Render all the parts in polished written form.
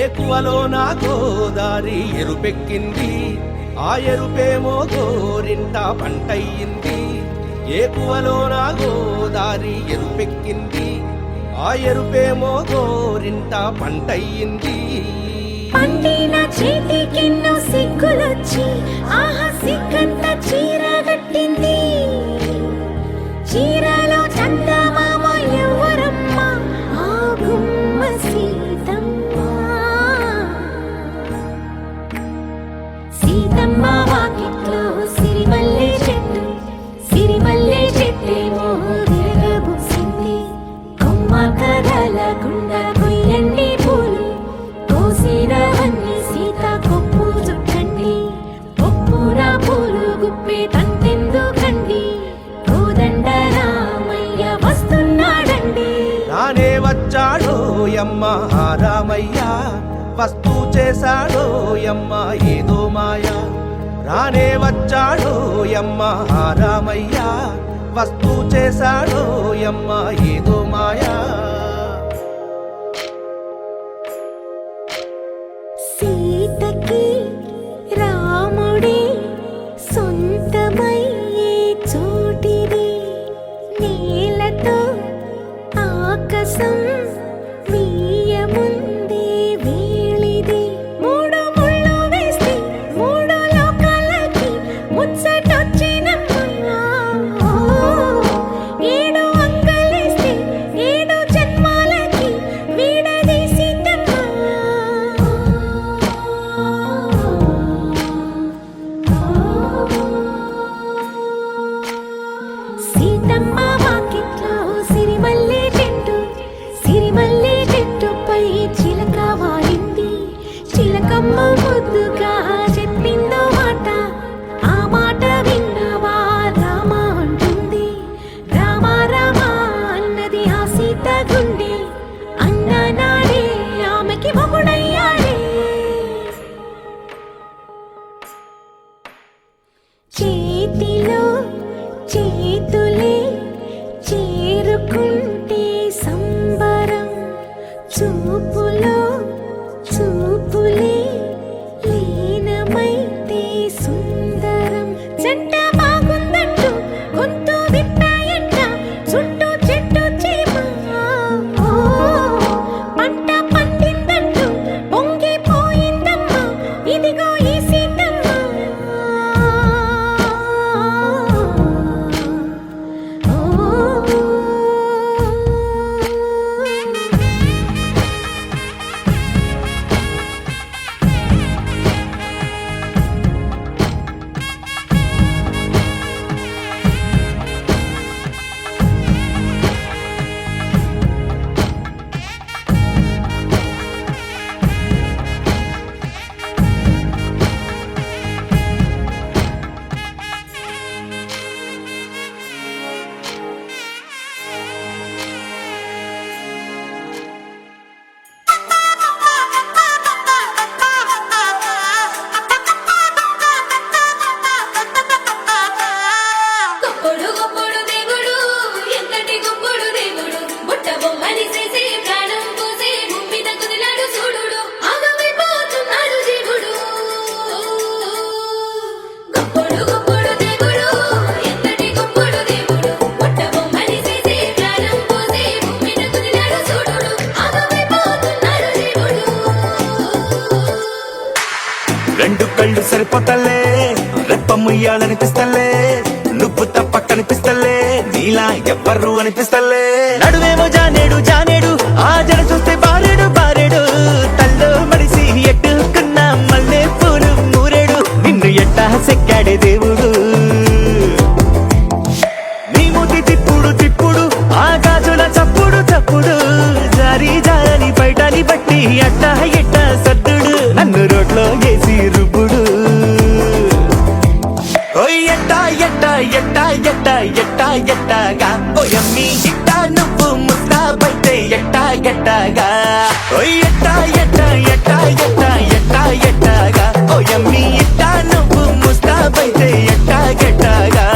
ఏకువలో నా గోదారి ఎరుపెక్కింది, ఆ ఎరుపేమో గోరింట పంటయ్యింది. ఏకువలో నా గోదారి ఎరుపెక్కింది, ఆ ఎరుపేమో గోరింట పంటయ్యింది. పండిన చేతికెన్నో సిగ్గులొచ్చి ఆహా సిగ్గంత చీర కట్టింది. చీరలో చందమామ ఎవరమ్మ, ఆ గుమ్మ సీతమ్మ. సీతమ్మ వాకిట్లో సిరిమల్లె చెట్టు, సిరిమల్లె చెట్టేమో విరగబూసింది. కొమ్మ కదలకుండా కొయ్యండి పూలు, కోసినవన్నీ సీత కొప్పు చుట్టండి. కొప్పున పూలు గుప్పే తంతెందుకండి, కోదండ రామయ్య వస్తున్నాడండి. రానే వచ్చాడో యమ్మ ఆ రామయ్య, వస్తూ చేశాడో యమ్మ ఏదో మాయ. రానే వచ్చాడో యమ్మ ఆ రామయ్య, వస్తూ చేశాడో యమ్మ ఏదో మాయా. సీతకి రాముడే సొంతమయ్యే చోటిది, నేలతో ఆకాశం వీయముందే వేళిది. మూడు ముళ్ళు వేస్తే మూడు లోకాలకి ముచ్చటొచ్చినమ్మా. ఏడు అంగలేస్తే ఏడు జన్మాలకి వీడదీసిందమ్మా. సీతమ్మ వాకిట్లో సిరిమల్లె చెట్టు, సిరిమల్లె చెట్టుపై చిలక వాలింది. చిలకమ్మ ముద్దుగా చెప్పిందో మాట, ఆ మాట విన్నవా రామ అంటుంది. రామ రామ అన్నది ఆ సీత గుండె, అన్న నాడే ఆమెకి మొగుడయ్యాడే. చేతిలో చేతులే చేరుకుంటే సంబరం, చూపులో చూపులే లీనమైతే సుందరం. జంట బాగుందంటూ గొంతు విప్పాయంట చుట్టూ చెట్టు చీమ. పంట పండిందంటూ పొంగిపోయిందమ్మా, ఇదిగో ఈ సీతమ్మ. గొప్పడు గొప్పడు దేవుడు, ఎంతటి గొప్పడు దేవుడు, బుట్ట బొమ్మని చేసి ప్రాణం పోసి భూమి మీద కుదిలాడు చూడుడు, ఆగమైపోతున్నాడు జీవుడు. గొప్పడు గొప్పడు దేవుడు, ఎంతటి గొప్పడు దేవుడు, బుట్ట బొమ్మని చేసి ప్రాణం పోసి భూమి మీద కుదిలాడు చూడుడు, ఆగమైపోతున్నాడు జీవుడు. రెండు కళ్ళు సరిపోతలే, రెప్ప ముయ్యాలనిపిస్తలే, నువ్వు తప్ప కనిపిస్తలే, నీలా ఎవ్వరు అనిపిస్తలే. నడువేమో జానేడు జానేడు, ఆ జడ చూస్తే బారేడు బారేడు, తల్లో మడిసి ఎట్టుకున్న మల్లె పూలు మూరేడు, నిన్ను ఎట్టా సెక్కాడే దేవుడు. నీ మూతి తిప్పుడు తిప్పుడు, ఆ గాజుల చప్పుడు చప్పుడు, జారి జారని బయటని బట్టి అట్టా ఎట్ట సద్దుడు, నన్ను రోడ్లో వేసి రుబ్బుడు. ఓయ్ ఎట్టా ఎట్టా ఎట్టా ఎట్టా ఎట్టా ఎట్టాగా, ఓయమ్మి ఇట్టా నువ్వు ముస్తాబైతే ఎట్టా ఎట్టాగా. ఓయ్ ఎట్టా ఎట్టా ఎట్టా ఎట్టా ఎట్టా ఎట్టాగా, ఓయమ్మి ఇట్టా నువ్వు ముస్తాబైతే ఎట్టా ఎట్టాగా.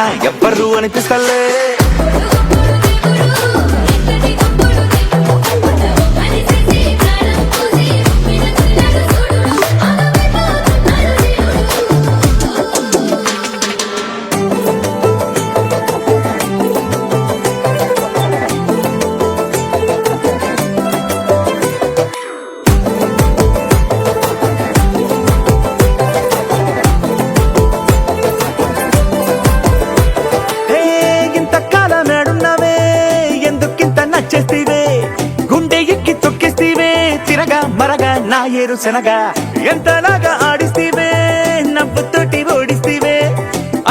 నీలా ఎవ్వరు అనిపిస్తలే ఎక్కడి గుప్పుడు దేవుడు పుట్ట బొమ్మని చేసి ప్రాణం పోసి భూమి నగులాడు చూడు ఆగమైపోతున్నాడు ఏ ఇంతకాలం ఏడున్నావే ఎందుకింత నచ్చేస్తీవే గుండె ఎక్కి తొక్కేస్తీవే తిరగా మరగా నా ఏరు శనగా ఎంతలాగా ఆడిస్తీవే నవ్వుతోటి ఓడిస్తీవే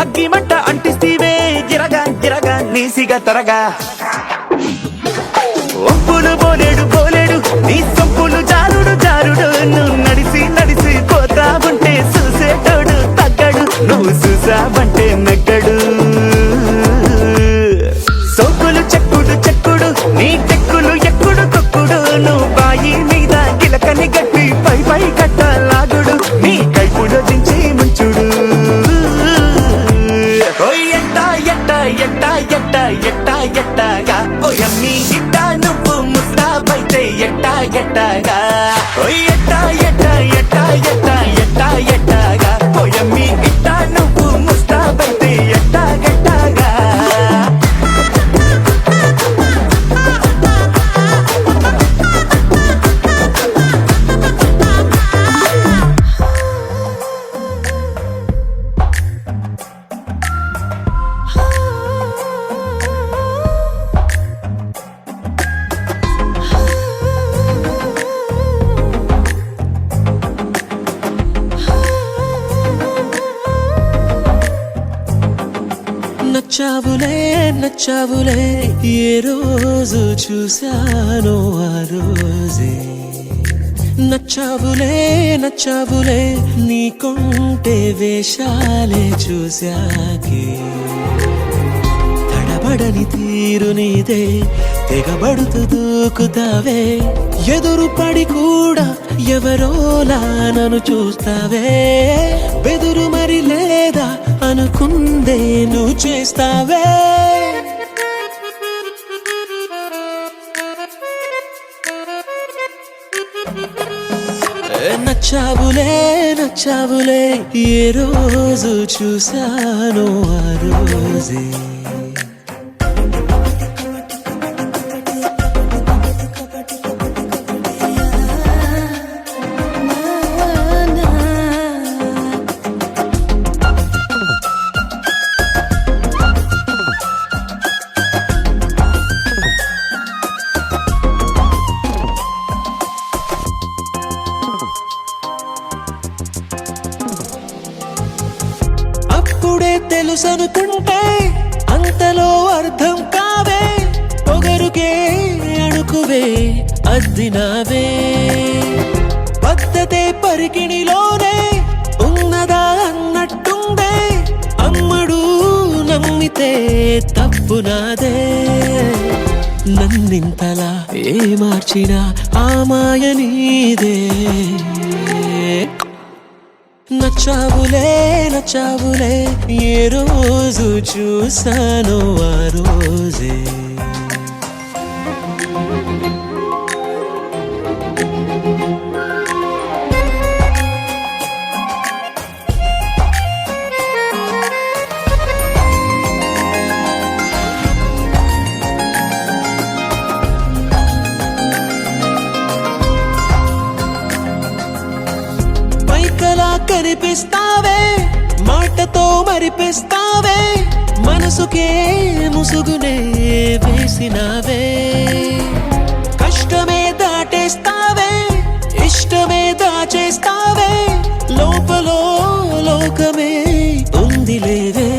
అగ్గి మంట అంటిస్తీవే గిరగా గిరగా నీసిగా తరగా ఒప్పులు బోలేడు బోలేడు నీ సొప్పులు జారుడు జారుడు నువ్వు నడిసి నడిసి పోతా ఉంటే చూసేటోడు తగ్గడు నువ్వు చూసావంటే నెగ్గడు సోకులు చెక్కుడు చెక్కుడు నీ చెక్కులు ఎక్కుడు కొక్కుడు నువ్వు బాయి మీద గిలకని గట్టి పై పై కట్ట లాగుడు నీ కైపుడు దించి ముంచుడు ఓయ్ ఎట్ట ఎట్ట ఎట్ట ఎట్ట ఎట్ట ఎట్టగా ఓయమ్మి ఇట్ట నువ్వు ముస్తాబైతే ఎట్ట ఎట్టగా ఓయ్ ఎట్ట ఎట్ట ఎట్ట ఎట్ట ఎట్ట ఎట్టగా ఓయమ్మి ఇట్ట నువ్వు ముస్తాబైతే ఎట్ట ఎట్టగా నచ్చావులే నచ్చావులే ఏ రోజు చూశానో ఆ రోజే నచ్చావులే నచ్చావులే నీకుంటే వేషాలే చూశాకే తడబడని తీరు నీదే తెగబడుతూ దూకుతావే ఎదురు పడి కూడా ఎవరోలా నన్ను చూస్తావే బెదురు మరి లేదా అనుకుందే నువ్వు చేస్తావే నచ్చావులే నచ్చావులే ఏ రోజు చూశానో ఆ రోజే అప్పుడే తెలుసనుకుంటే అంతలో అర్థం కావే పొగరుకే అణుకువే అద్దినావే పద్ధతే పరికిణిలోనే ఉన్నదా అన్నట్టుందే అమ్మడు నమ్మితే తప్పు నాదే నన్నింతలా ఏ మార్చినా ఆ మాయ నీదే నచ్చావులే నచ్చావులే ఏ రోజు చూశానో ఆ రోజే పైకలా కనిపిస్తావే మాటతో మరిపిస్తావే మనసుకే ముసుగునే వేసినావే కష్టమే దాటేస్తావే ఇష్టమే దాచేస్తావే లోపలో లోకమే ఉందిలేవే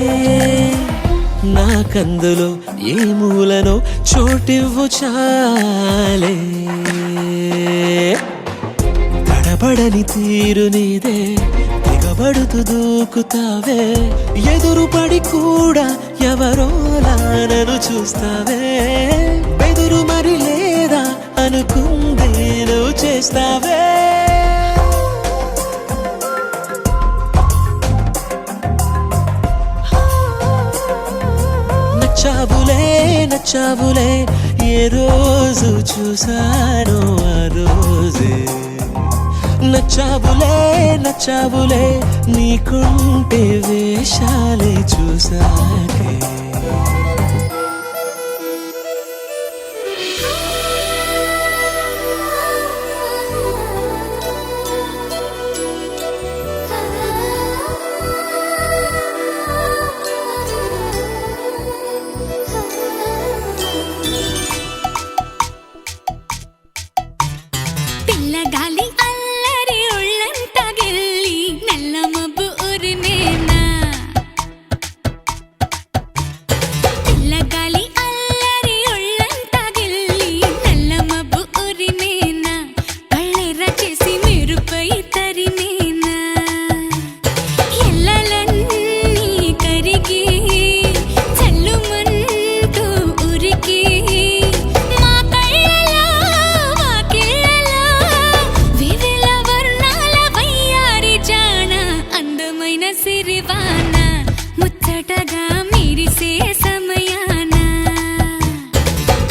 నాకందులో ఏ మూలనో చోటివ్వు చాలే తడబడని తీరు నీదే తెగబడుతూ దూకుతావే ఎదురు పడి కూడా ఎవరోలా నన్ను చూస్తావే బెదురు మరి లేదా అనుకుందే నువ్వు చేస్తావే నచ్చావులే నచ్చావులే ఏ రోజు చూసానో ఆ రోజే నచ్చావులే నచ్చావులే నీకుంటే వేషాలే చూసాకే పిల్లగాలి అల్లరి ఒళ్ళంతా గెల్లి నల్ల మబ్బు ఉరిమేనా పిల్లగాలి అల్లరి ఒళ్ళంతా గెల్లి నల్ల మబ్బు ఉరిమేనా కళ్ళెర్ర చేసి మెరుపై తరిమేనా ఎల్లలన్నీ కరిగి చల్లుమంటూ ఉరికి మా కళ్ళలో వాకిళ్ళలో వివిల వర్ణాల వయ్యారి జాణ అందమైన సిరివాన ముచ్చటగా మీరిసే సమయాన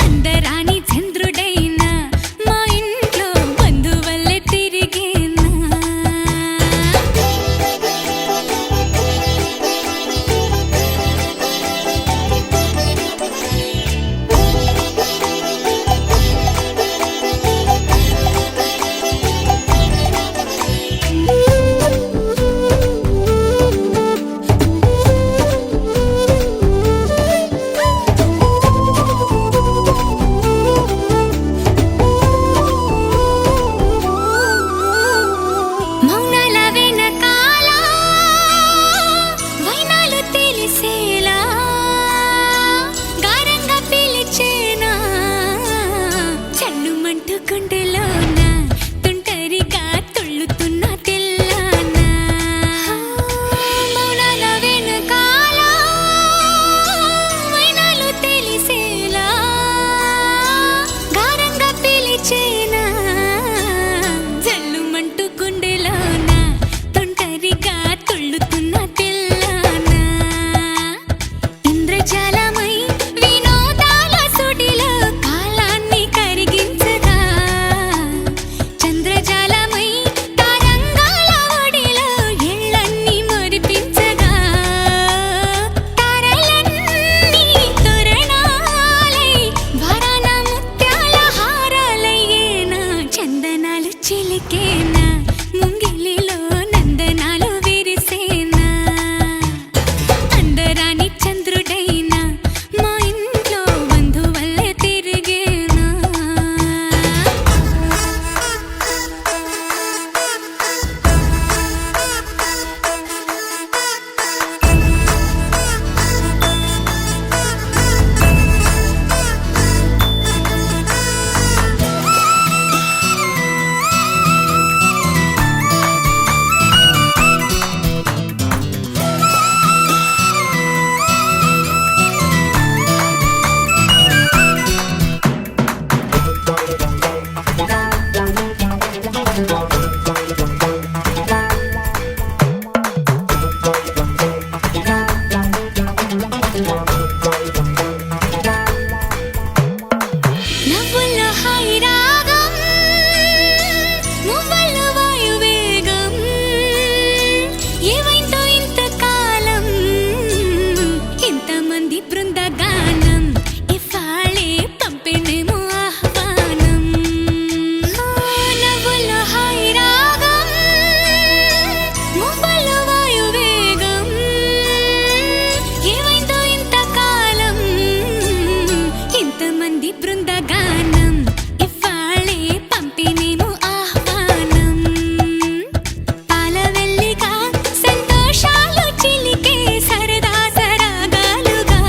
అందరాని చంద్రుడైనా మా ఇంట్లో బంధువల్లే తిరిగేనా మౌనాల వెనకాల వైనాలు తెలిసేలా గారంగా పిలిచేనా చల్లుమంటూ గుండెలోన తుంటరిగా తుళ్ళుతున్న తెల్లాన మౌనాల వెనకాల వైనాలు తెలిసేలా గారంగా పిలిచేనా జల్లుమంటూ గుండెలోన తొంటరిగా తుళ్ళుతున్న తెల్లాన ఇంద్రజాలమై వినోదాల సుడిలో కాలాన్ని కరిగించగా చంద్రజాలమై తరంగాల ఒడిలో ఎళ్ళన్నీ మురిపించగా తారలన్నీ తోరణాలై వరాన ముత్యాల హారాలయ్యేనా చందనాలు చిలికేనా ముంగిలిలో నందనాలు విరిసేనా అందరాని చంద్రుడైనా మా ఇంట్లో బంధువల్లే తిరిగేనా నవ్వుల్లో హాయి రాగం మువ్వల్లో వాయువేగం ఏవైందో ఇంతకాలం ఇంతమంది బృందగానం ఇవాళే పంపిణేమో ఆహ్వానం నవ్వుల్లో హాయి రాగం మువ్వల్లో వాయువేగం ఏవైందో ఇంతకాలం ఇంతమంది బృందగానం ఇవాళే పంపిణేమో ఆహ్వానం పాలవెల్లిగా సంతోషాలు చిలికే సరదా సరాగాలుగా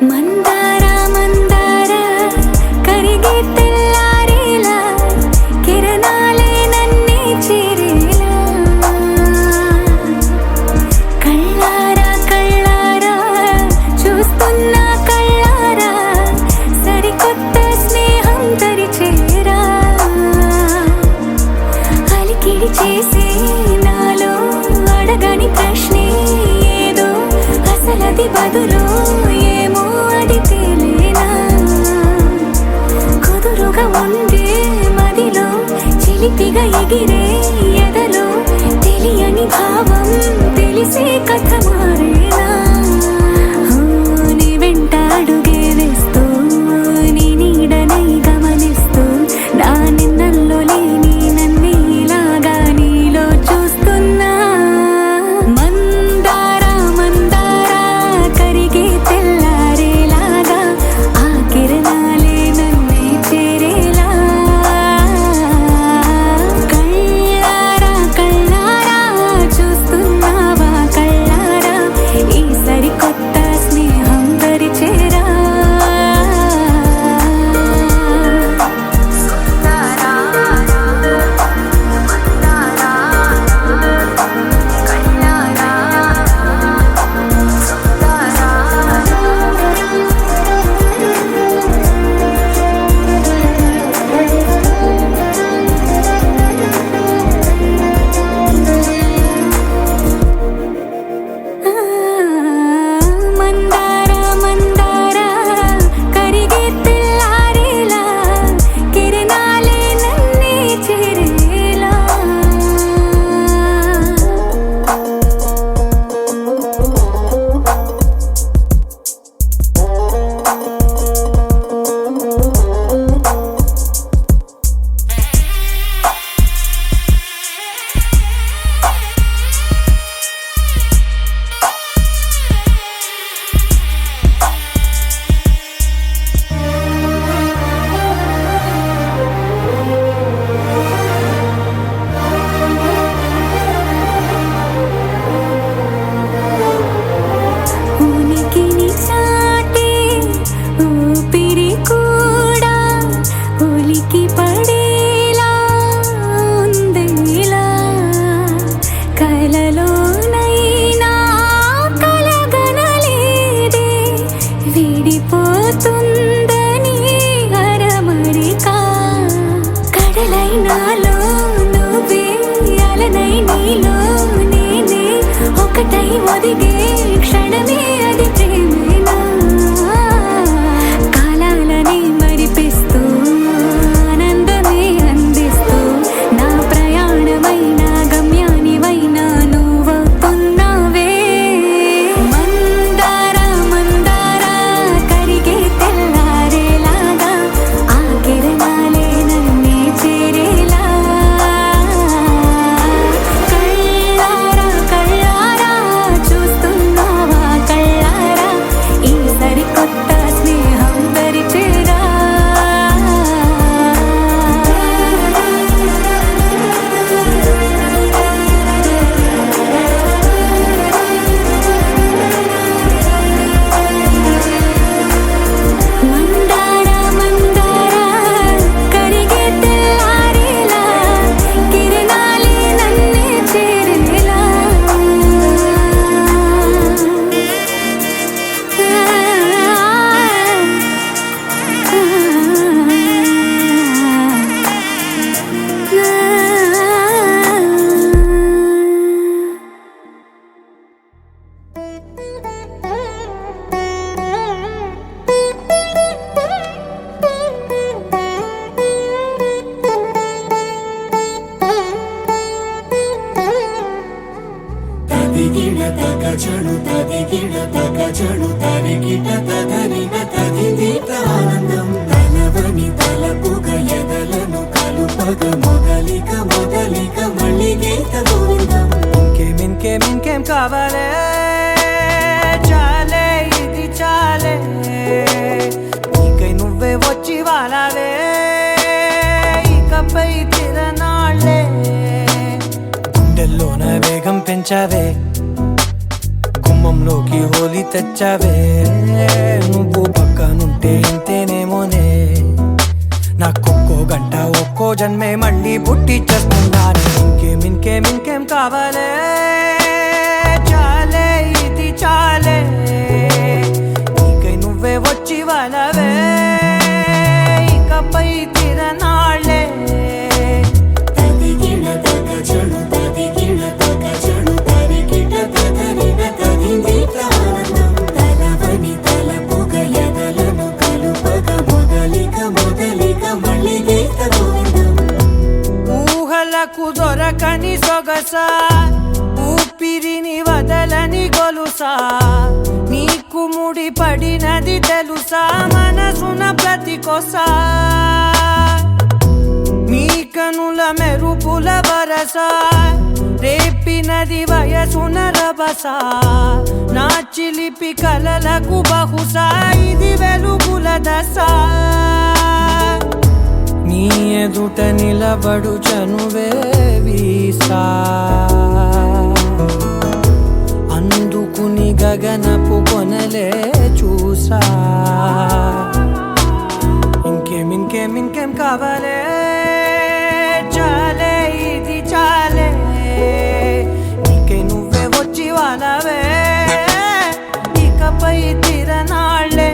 మందార మందార కరిగే తెల్లారేలా కిరణాలే నన్నే చేరేలా కళ్ళారా కళ్ళారా చూస్తున్నా కళ్ళారా సరికొత్త స్నేహం తరిచేరా అలికిడి చేసే నాలో అడగని ప్రశ్నే ఏదో అసలది బదులు ఏమో అది తేలేనా కుదురుగా ఉండే మదిలో చిలిపిగా ఎగిరే ఎదలో తెలియని భావం తెలిసే కథ మారేనా నీ వెంట అడుగే వేస్తూ నీ నీడనై గమనిస్తూ నా నిన్నల్లో లేని నన్నే ఇలాగా నీలో చూస్తున్నా మందార మందార కరిగే తెల్లారేలాగా ఆ కిరణాలే నన్నే చేరేలా కళ్ళారా కళ్ళారా చూస్తున్నావా కళ్ళారా ఈ సరికొత్త స్నేహం దరిచేరా మందార మందార కరిగే తెల్లారేలా కిరణాలే నన్నే చేరేలా ఉనికిని చాటే ఊపిరి కూడా ఉలికి పడేలా ఉందేలా కలలోనైనా కలగనలేదే విడిపోతుందని అరమరికా కడలైనాలో నువ్వే అలనై నీలో నేనే ఒకటై ఒదిగే క్షణమే అది ప్రేమేనా కాలాలని మరిపిస్తూ ఆనందమే అందిస్తూ నా ప్రయాణమైన గమ్యానివైనా నువ్వవుతున్నావే మందార మందార కరిగే తెల్లారేలాగా ఆ కిరణాలే నన్నే చేరేలా కళ్ళారా కళ్ళారా చూస్తున్నావా కళ్ళారా ఈ సరికొత్త స్నేహం దరిచేరా మందార మందార కరిగే తెల్లారేలా కిరణాలే నన్నే చేరేలా తదిగిడ తగచడు తదిగిడ తగచడు తరిగిట తదరిన తదిదీత ఆనందం తలవని తలపుగ ఎదలను కలుపగ మొదలిక మొదలిక మళ్ళీ గీత గోవిందం ఇంకేం కావాలే చాలే ఇది చాలే నీకై నువ్వే వచ్చి వాలావే ఇకపై తిరనాళ్ళే గుండెల్లోన వేగం పెంచావే గుమ్మంలోకి హోలీ తెచ్చావే నువ్వు జన్మే మళ్ళీ పుట్టి చేస్తున్నాను. ఇంకేం ఇంకేం ఇంకేం కావాలే, చాలే ఇది చాలే, నీకై నువ్వే వచ్చి వాళ్ళవే, ఇకపై తిరనాళ్ళే. తదిగిన తగజను తదిగిన తగజను తరిగిట తదరిన తదిందిట ఆనందం తలవని తలపుగ ఎదలను కలుపగ మొదలిక మొదలిక మళ్ళీ గీత గోవిందం. ఊహలకు దొరకని సొగస, ఊపిరిని వదలని గొలుసా, నీకు ముడి పడినది తెలుసా మనసున ప్రతి కొసా. నీ కనుల మెరుపుల వరస, రేపినది వయసున రభస, నా చిలిపి కలలకు బహుశా ఇది వెలుగుల దశ. నీ ఎదుట నిలబడు చనువే వీసా, అందుకుని గగనపు కొనలే చూసా. ఇంకేం ఇంకేం ఇంకేం కావాలే, చాలే ఇది చాలే, నీకై నువ్వే వచ్చి వాళ్ళవే, ఇకపై తిరనాళ్ళే.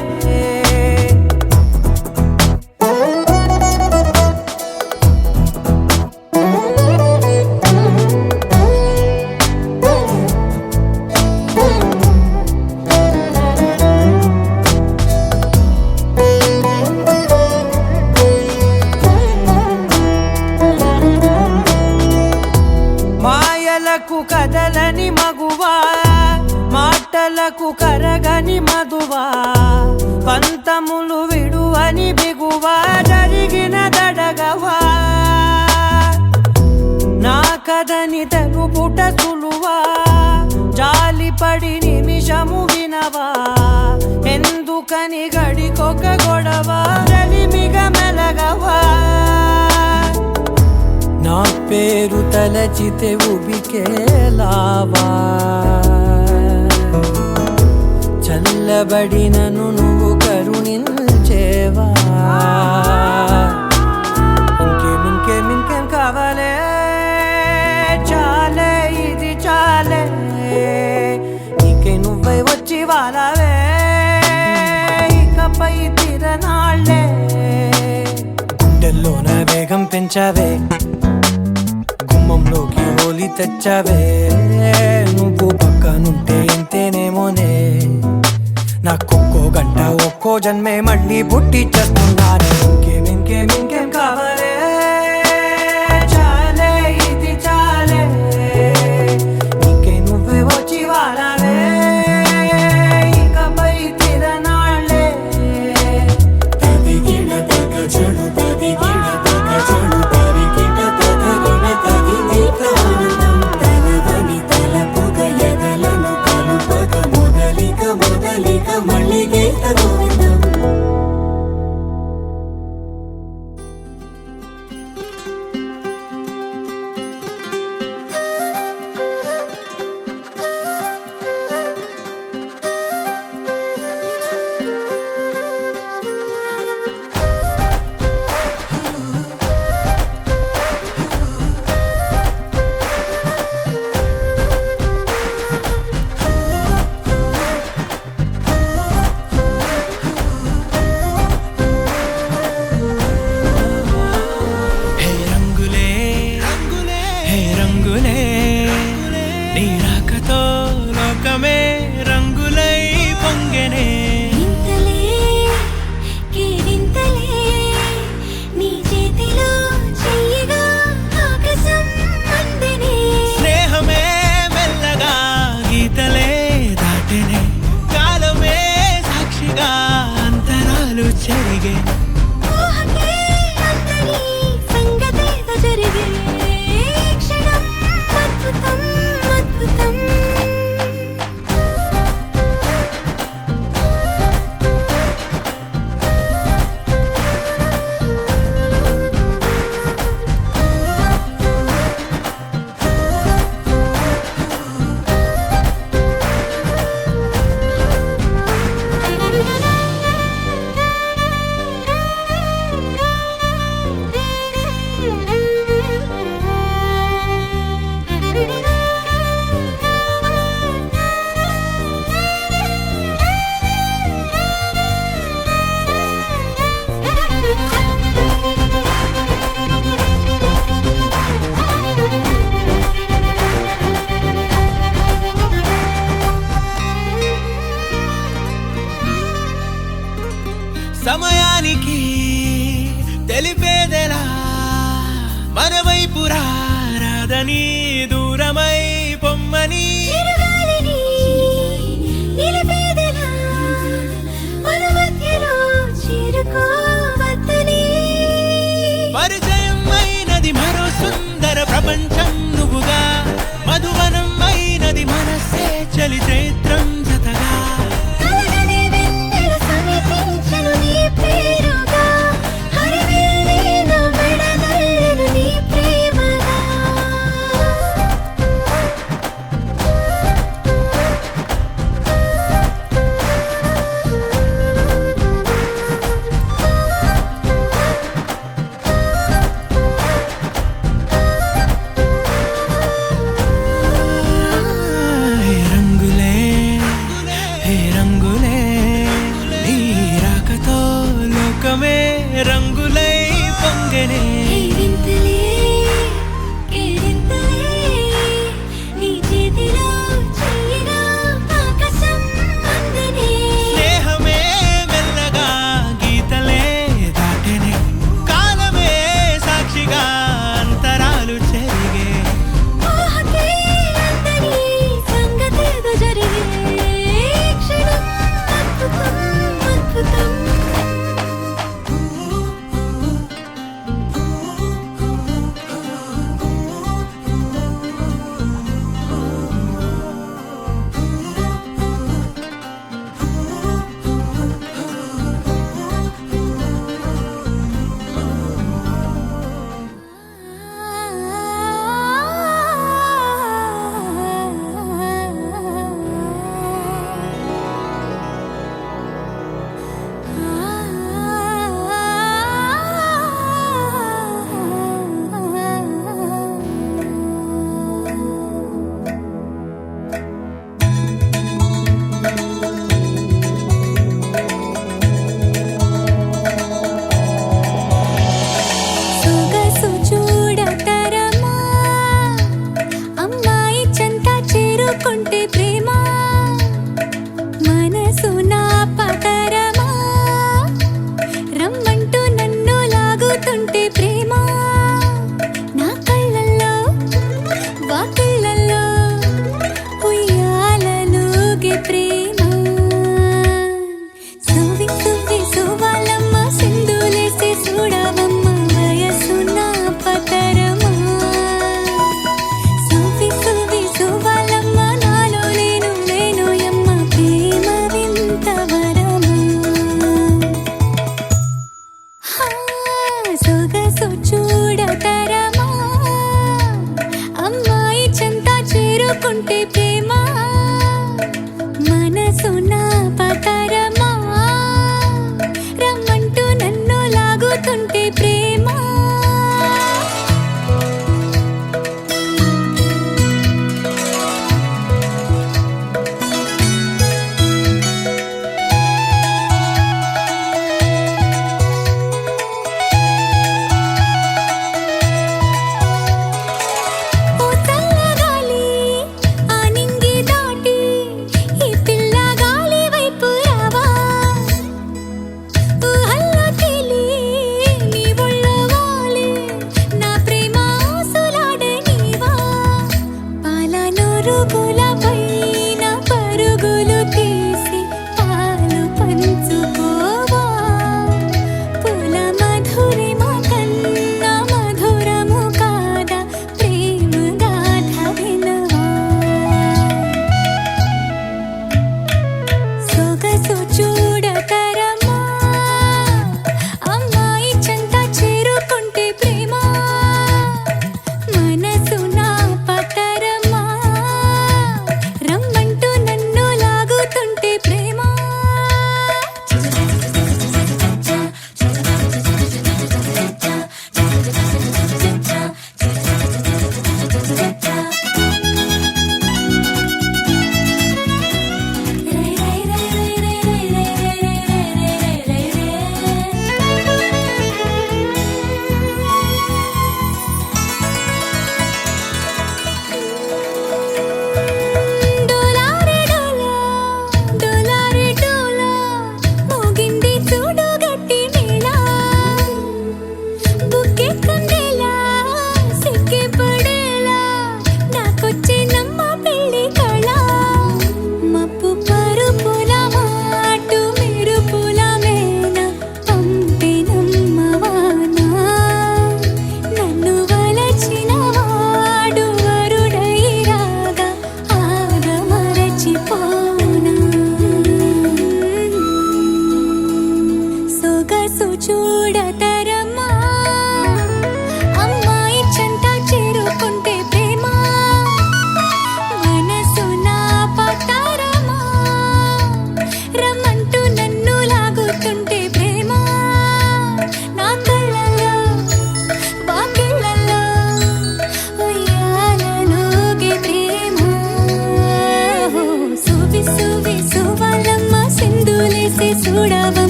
మాయలకు కదలని మగువా, మాటలకు కరగని మధువా, పంతములు విడువని బిగువా, జరిగిన దడగవా, నా కథని తెలుపుట సులువా, జాలిపడి నిమిషము వినవా, ఎందుకని గడికొక గొడవ రలిమిగ మెలగవా. నా పేరు తలచితే ఉబికేలావా, చల్లబడినను నువ్వు కరుణించేవా. ఇంకేం ఇంకేం ఇంకేం కావాలే, చాలే ఇది చాలే, నీకై నువ్వై వచ్చి వాళ్ళవే, ఇకపై తిరనాళ్ళే. గుండెల్లోన వేగం పెంచావే, గుమ్మంలోకి హోలీ తెచ్చావే, నువ్వు పక్కనుంటే ఎంతేనేమోనే, నాకొక్కో గంట ఒక్కో జన్మే మళ్ళీ పుట్టి చేస్తున్నాను. ఇంకేం ఇంకేం ఇంకేం కావాలే, చాలే ఇది చాలే, నీకై నువ్వే వచ్చి వాళ్ళవే, ఇకపై తిరనాళ్ళే. తదిగిన తగజను తదిగిన తగజను తరిగిట తదరిన తదిందిట ఆనందం తలవని తలపుగ ఎదలను కలుపగ మొదలిక మొదలిక మళ్ళీ గీత గోవిందం. సమయానికి తెలిపేదెలా మన వైపు రాదని దూరమై పొమ్మని చిరుగాలిని నిలిపేదెలా మన మధ్యలో చేరుకోవద్దని పరిచయం అయినది మరో సుందర ప్రపంచం నువ్వుగా మధువనం అయినది మనసే చలి చైత్రం జతగా కలగని వెన్నెల సమితించెను నీ పేరుగా హరివిల్లే నా మెడదల్లెను నీ ప్రేమగా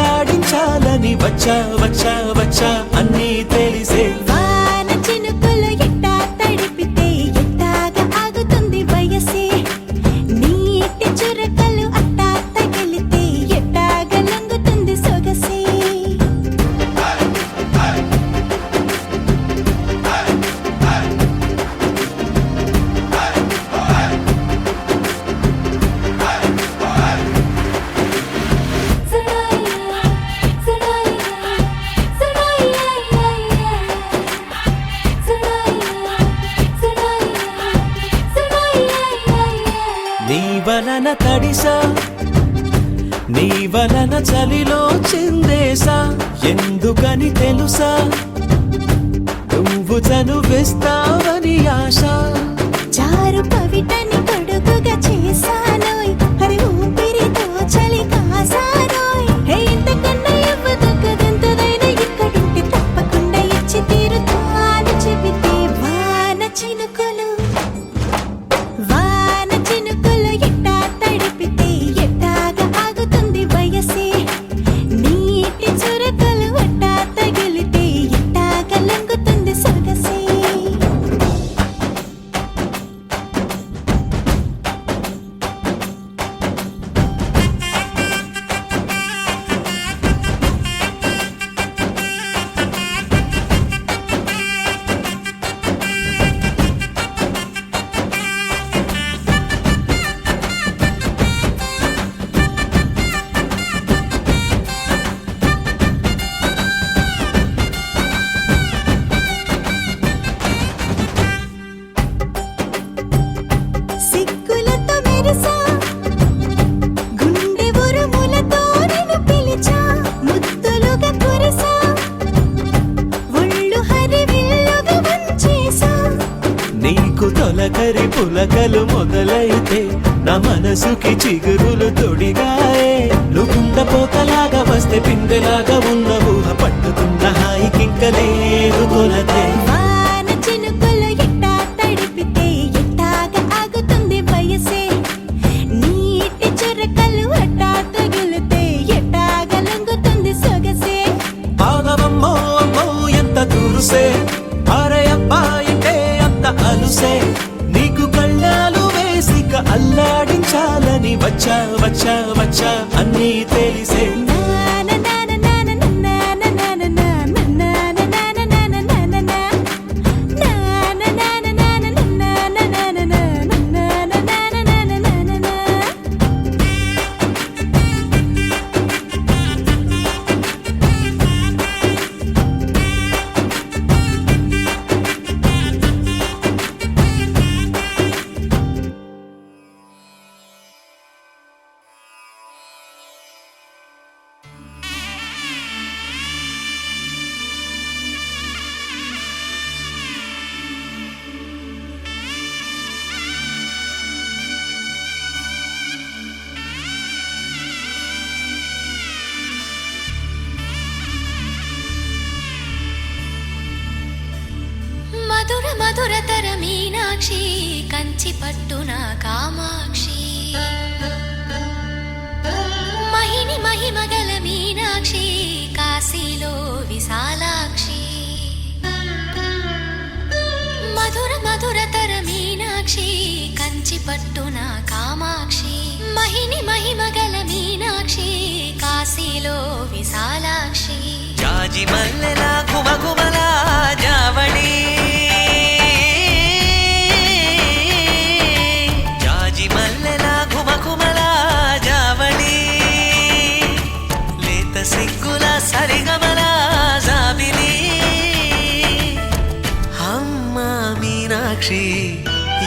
అల్లాడించాలని వచ్చా వచ్చా వచ్చా అన్నీ తెలిసే వాన చినుకులు ఎట్టా తడిపితే ఎట్టాగా ఆగుతుంది వయసే నీటి చురకలు అట్టా తగిలితే ఎట్టాగా లొంగుతుంది సొగసే నీ వలన తడిసా నీ వలన చలిలో చిందేసా ఎందుకని తెలుసా నువ్వు చనువిస్తావని ఆశ చారు పవిటని కొడుకుగా చేశానోయ్ హరి ఊపిరితో చలి కాసానోయ్ హే ఇంతకన్నా ఇవ్వదగ్గదెంతదైనా ఇక్కడుంటే తప్పకుండా ఇచ్చి తీరుతాను చెబితే వాన చినుకులు ఎట్టా తడిపితే ఎట్టాగా ఆగుతుంది వయసే నీటి చురకలు అట్టా తగిలితే ఎట్టాగా లొంగుతుంది సొగసే సిగ్గులతో మెరిసా గుండె ఉరుములతో నిన్ను పిలిచా ముద్దులుగా కురిసా ఒళ్ళు హరివిల్లుగా వంచేసా నీకు తొలకరి పులకలు మొదలైతే నా మనసుకి చిగురులు తొడిగాయే నువ్వుండపోతలాగా వస్తే పిందెలాగా ఉన్న ఊహ పట్టుకున్న హాయికింక లేదు కొలతే వాన చినుకులు ఎట్టా తడిపితే ఎట్టాగా ఆగుతుంది వయసే నీటి చురకలు అట్టా తగిలితే ఎట్టాగా లొంగుతుంది సొగసే పాదవమ్మో అమ్మో ఎంత దురుసే అరే అబ్బాయితే అంత అలుసే నీకు కళ్ళాలు వేసిక అల్లాడించాలని వచ్చా వచ్చా వచ్చా అన్నీ తెలిసే మధుర మధురతర మీనాక్షి కంచి పట్టున కామాక్షి మహిని మహిమగల మీనాక్షి కాశీలో విశాలాక్షి మధుర మధురతర మీనాక్షి కంచి పట్టున కామాక్షి మహిని మహిమగల మీనాక్షి కాశీలో విశాలాక్షి జాజి మల్లెలా కుమకుమలా జావళి జాజి మల్లెలా కుమకుమలా జావళి లేత సిగ్గుల సరిగమల జాబిలి అమ్మ మీనాక్షి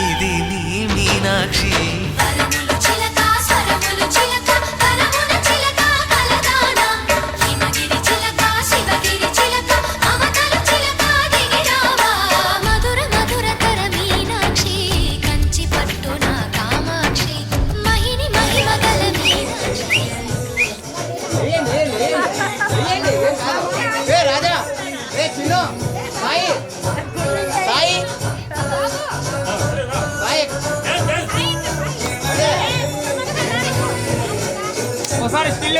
ఇది నీ మీనాక్షి వరములు చిలక స్వరములు చిలక వరమున చిలక కలదానా హిమగిరి చిలక శివగిరి చిలక మమతలు చిలక దిగిరావా మధుర మధురతర మీనాక్షి కంచి పట్టున కామాక్షి మహిని మహిమగల మీనాక్షి రాజా చిన్న సాయి సాయి సాయి ఒకసారి స్టిల్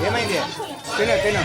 ఏమైంది తిను తిను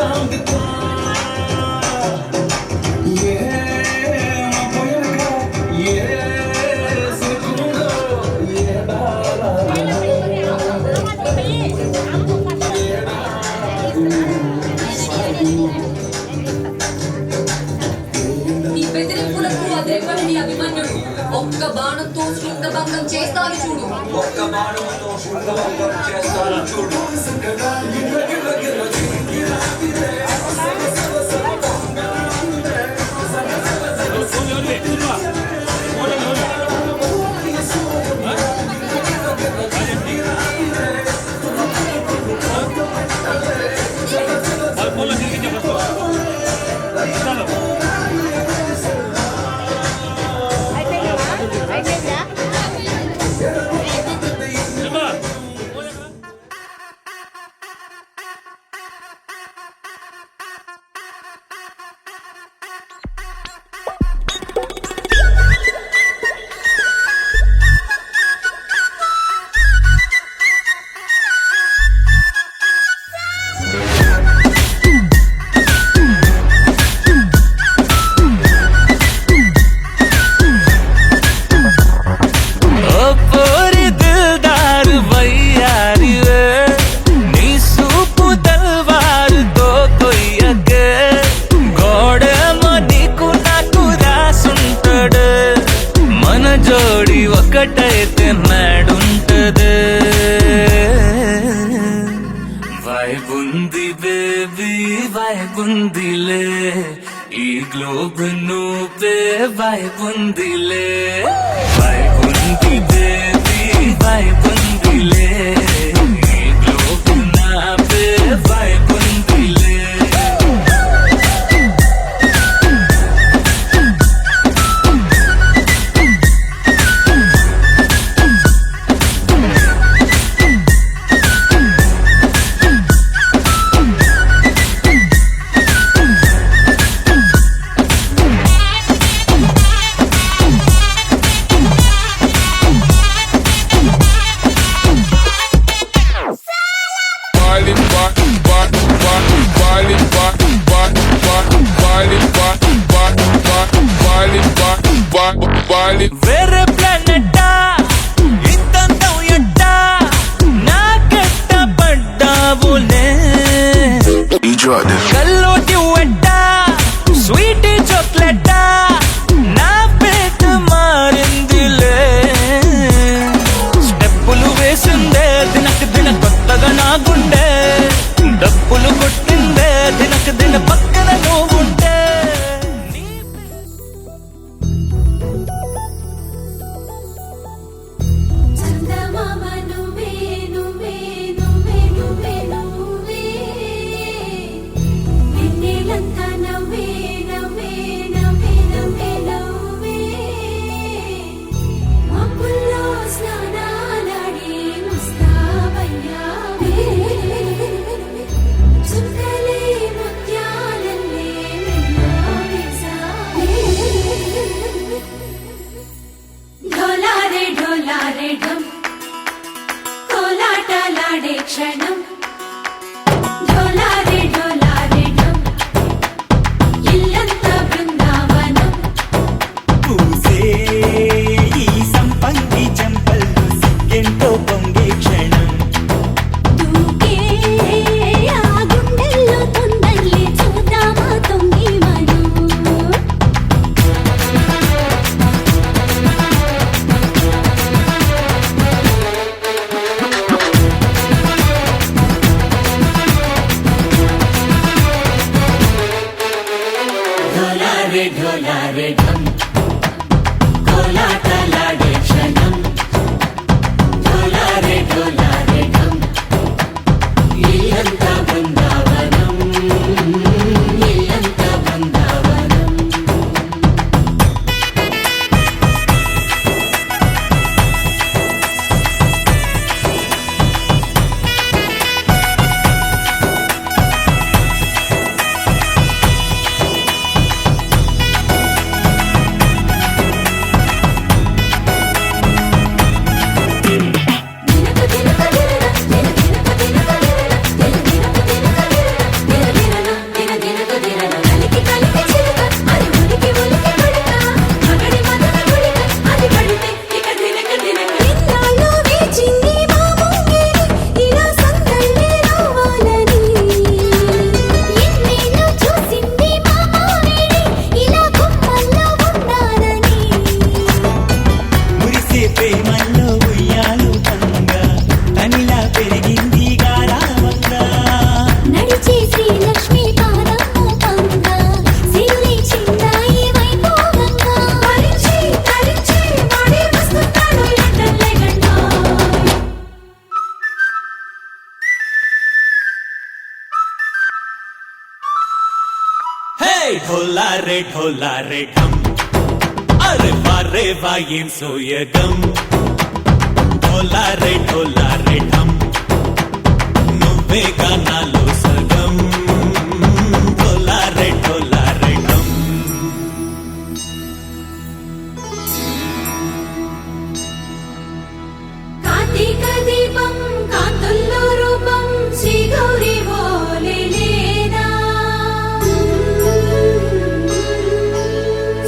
Some శుద్ధభంగం చేస్తాను చూడు ఓ పోరి దిల్దార్ వయ్యారివే నీ సూపు తల్వారుతో కొయ్యకే గోడేమో నీకు నాకు రాసుంటాడు మన జోడి ఒకటైతే మేడుంటది వైబుంది బేబీ వైబుందిలే ఈ గ్లోబ్ నువ్వే వైబుందిలే వైబుంది బేబీ వైబుందిలే ఈ గ్లోబ్ నావే వైబుందిలే వేరే ప్లానెట్టా ఇంతంతం ఎట్టా నాకెట్ట పడ్డావులే కల్లోటి వెట్టా స్వీట్ చాక్లెట్టా నా పేట మారిందిలే స్టెప్పులు వేసిందే దినకు దిన కొత్తగా నా గుండె డప్పులు కొట్టిందే దినకు దిన పక్కన నువ్వుంటే చందమామ నువ్వే నువ్వే నువ్వే నువ్వే నువ్వే వెన్నెలంతా నవ్వే నవ్వే నవ్వే నవ్వే నవ్వే మబ్బుల్లో స్నానాలాడి ముస్తాబయ్యావే చుక్కలే ముత్యాలల్లే వెన్నవేశావే ढोलारे ढोलारे ढम कोलाटलाडे क्षणम ढोलारे ढोलारे ढम इल्लंता बृंदावनम పూసే ఈ సంపంగి చెంపల్లో సిగ్గెంతో పొంగే క్షణం దూకే ఆ గుండెల్లో తొందరలే చూద్దామా తొంగి మనం ढोला रे ढम अरे वारे वायें सोयगम ढोला रे ढम నువ్వే గానాలో సగం ढोला रे ढम కార్తీక దీపం కాంతుల్లో రూపం శ్రీ గౌరీ ఓలేలేదా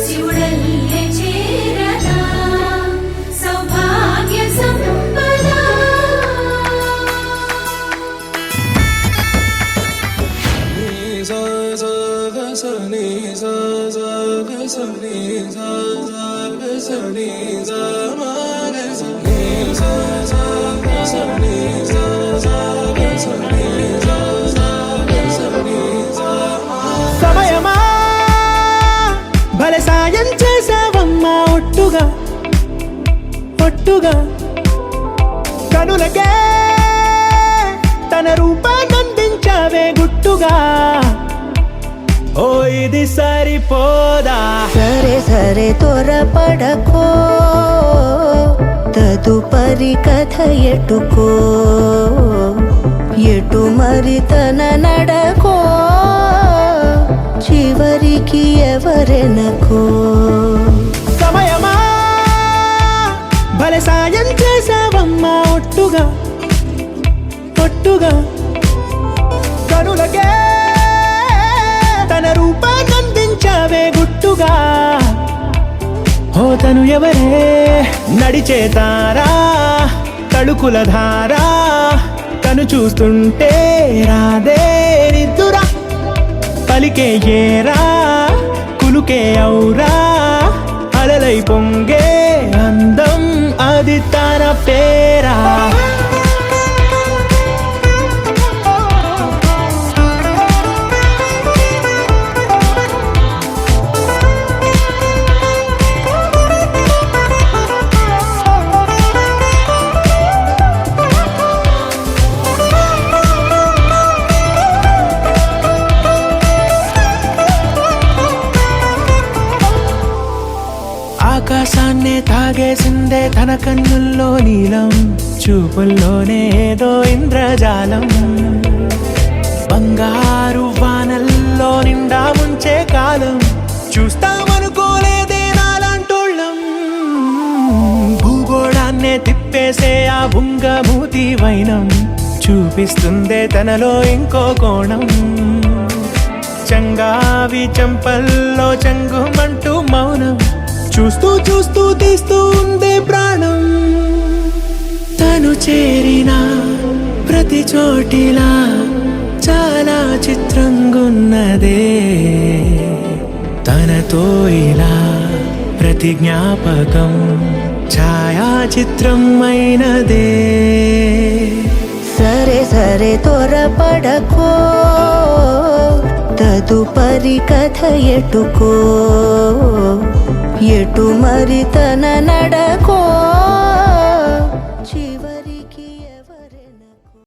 శివుడల్లే చేరదా సౌభాగ్య సంపద సమయమా భలే సాయం చేసావమ్మా ఒట్టుగా ఒట్టుగా కనులకే తన రూపాన్నందించావే గుట్టుగా ఓ ఇది సరిపోదా సరే సరే త్వరపడకో తదుపరి కథ ఎటుకో ఎటు మరి తన నడకో చివరికి ఎవరెనకో సమయమా భలే సాయం చేసావమ్మా ఒట్టుగా ఒట్టుగా కనులకే తన రూపాన్నందించావే గుట్టుగా ఓ తను ఎవరే నడిచే తారా తళుకుల ధారా తను చూస్తుంటే రాదే నిద్దురా పలికే ఏరా కులుకే ఔరా అలలై పొంగే అందం అది తన పేరా ఆకాశాన్నే తాగేసిందే తన కన్నుల్లో నీలం చూపుల్లోనే ఏదో ఇంద్రజాలం బంగారు వానల్లో నిండా ముంచే కాలం చూస్తామనుకోలేదే నాలాంటోళ్ళం భూగోళాన్నే తిప్పేసే ఆ బుంగమూతి వైనం చూపిస్తుందే తనలో ఇంకో కోణం చంగావి చంపల్లో చంగుమంటూ మౌనం చూస్తూ చూస్తూ తీస్తూ ఉందే ప్రాణం తను చేరిన ప్రతి చోటిలా చాలా చిత్రంగున్నదే తనతో ఇలా ప్రతి జ్ఞాపకం ఛాయాచిత్రం అయినదే సరే సరే త్వరపడకో తదుపరి కథ ఎటుకో ఎటు మరి తన నడకో చివరికి